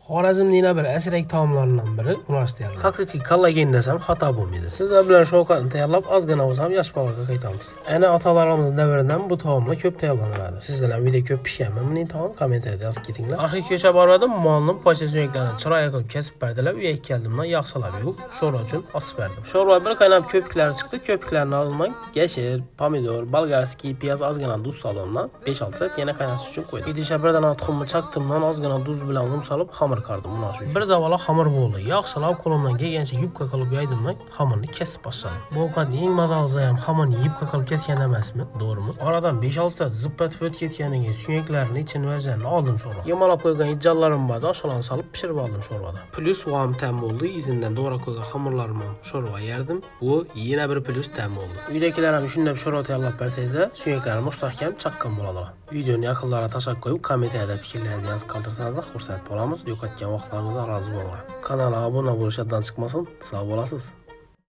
Xorazmning yana bir asrak taomlaridan biri unash tayyorlaymiz. Haqiqiy kollagen desam xato bo'lmaydi. Sizlar bilan shovqatni tayyorlab, ozgina bo'lsa ham yosh bolaga qaytamiz. Ana otalarimizning davridan bu taomlar ko'p tayyorlanadi. Sizlar ham video ko'p pishganmi buning taom kommentariyada yozib ketinglar. Axir ko'cha bordim, molning pocha suyaklarini chiroyli qilib kesib berdilar. Uyga keldimdan yaxshilab yuvib, sho'rva uchun osib berdim. Sho'rva bir qaynab ko'piklari chiqdi. Ko'piklarni olmay, yashil, pomidor, bolgarskiy, piyoz, ozgina tuz solimdan 5-6 soat yana qaynatish uchun qo'ydim. Idishga bir dona tuxumni chaqtimdan ozgina tuz bilan un solib xamir qardim unash uchun. Bir zavalo xamir bo'ldi. Yaxshilab qo'limdan kelgancha yubka qilib yoydimdan xamirni kesib boshladim. Bu ovqatning eng mazalisi ham xamirni yubka qilib kesgan emasmi? To'g'rimi? Oradan 5-6 soat zipatib o'tib ketganidan keyin suyaklarni ichini vajarini oldim sho'rva. Yamalab qo'ygan ijjallarim bor, oshalan solib pishirib oldim sho'rvada. Plus u ham tam bo'ldi. Izidan to'g'ri qo'ygan xamirlarimni sho'rva yerdim. Bu yana bir plus tam bo'ldi. Uydagilar ham shunday sho'rva tayyorlab bersangizlar, suyaklari mustahkam chaqqan bo'ladi. Videoni yaqinlarga tashakkur qo'yib, kommentariyada fikrlaringizni yozib qoldirsangizlar xursand bo'lamiz. Yo'qotgan vaqtlaringizga rozi bo'linglar. Kanalga obuna bo'lishdan chiqmasin. Sog' bo'lasiz.